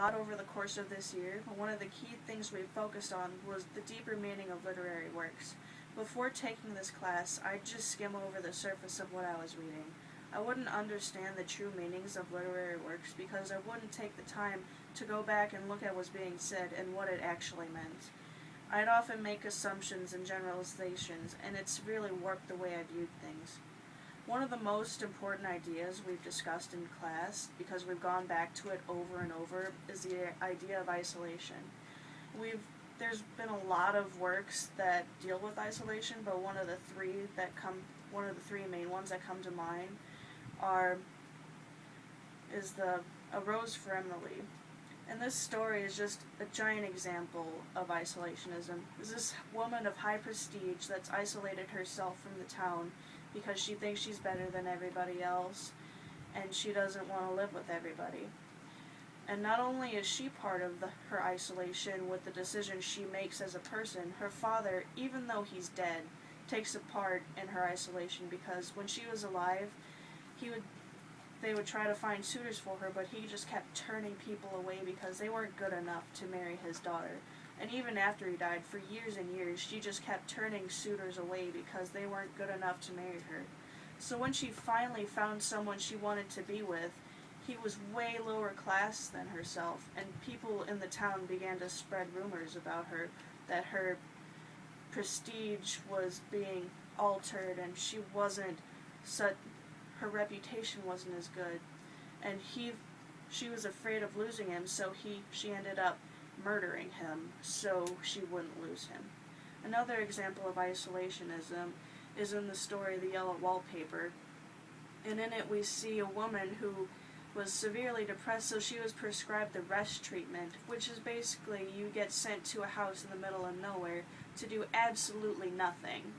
a lot over the course of this year, but one of the key things we focused on was the deeper meaning of literary works. Before taking this class, I'd just skim over the surface of what I was reading. I wouldn't understand the true meanings of literary works because I wouldn't take the time to go back and look at what's being said and what it actually meant. I'd often make assumptions and generalizations, and it's really warped the way I viewed things. One of the most important ideas we've discussed in class, because we've gone back to it over and over, is the idea of isolation. There's been a lot of works that deal with isolation, but one of the three main ones that come to mind is A Rose for Emily. And this story is just a giant example of isolationism. There's this woman of high prestige that's isolated herself from the town because she thinks she's better than everybody else, and she doesn't want to live with everybody. And not only is she part of her isolation with the decisions she makes as a person, her father, even though he's dead, takes a part in her isolation because when she was alive, they would try to find suitors for her, but he just kept turning people away because they weren't good enough to marry his daughter. And even after he died, for years and years, she just kept turning suitors away because they weren't good enough to marry her. So when she finally found someone she wanted to be with, he was way lower class than herself, and people in the town began to spread rumors about her, that her prestige was being altered and her reputation wasn't as good, and she was afraid of losing him, so she ended up murdering him so she wouldn't lose him. Another example of isolationism is in the story The Yellow Wallpaper, and in it we see a woman who was severely depressed, so she was prescribed the rest treatment, which is basically you get sent to a house in the middle of nowhere to do absolutely nothing.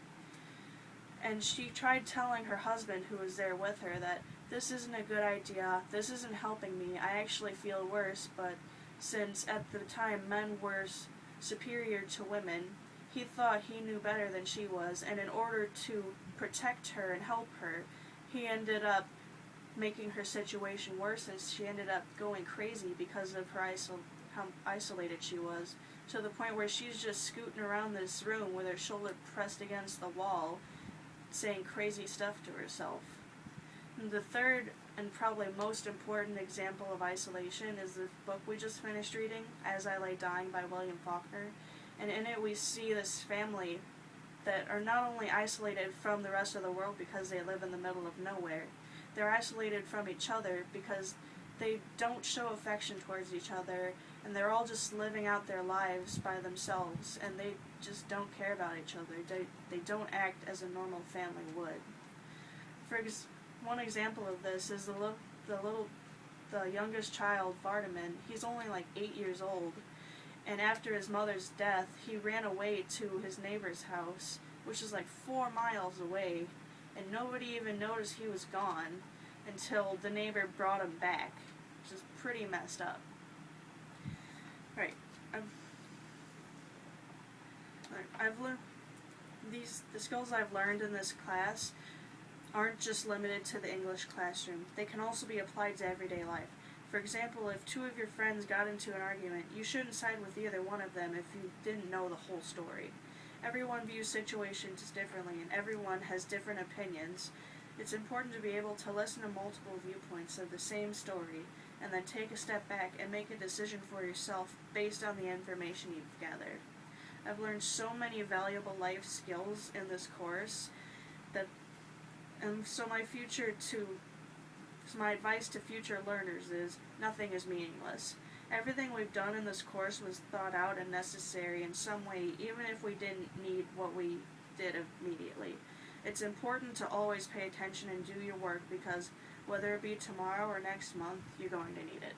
And she tried telling her husband, who was there with her, that this isn't a good idea, this isn't helping me, I actually feel worse, but since at the time men were superior to women, he thought he knew better than she was, and in order to protect her and help her, he ended up making her situation worse, and she ended up going crazy because of how isolated she was, to the point where she's just scooting around this room with her shoulder pressed against the wall, saying crazy stuff to herself. And the third and probably most important example of isolation is the book we just finished reading, As I Lay Dying by William Faulkner. And in it we see this family that are not only isolated from the rest of the world because they live in the middle of nowhere, they're isolated from each other because they don't show affection towards each other, and they're all just living out their lives by themselves, and they just don't care about each other. They don't act as a normal family would. One example of this is the youngest child, Vardaman. He's only like 8 years old, and after his mother's death, he ran away to his neighbor's house, which is like 4 miles away, and nobody even noticed he was gone until the neighbor brought him back, which is pretty messed up. Right. I've learned the skills I've learned in this class aren't just limited to the English classroom. They can also be applied to everyday life. For example, if 2 of your friends got into an argument, you shouldn't side with either one of them if you didn't know the whole story. Everyone views situations differently, and everyone has different opinions. It's important to be able to listen to multiple viewpoints of the same story, and then take a step back and make a decision for yourself based on the information you've gathered. I've learned so many valuable life skills in this course so my advice to future learners is nothing is meaningless. Everything we've done in this course was thought out and necessary in some way, even if we didn't need what we did immediately. It's important to always pay attention and do your work because whether it be tomorrow or next month, you're going to need it.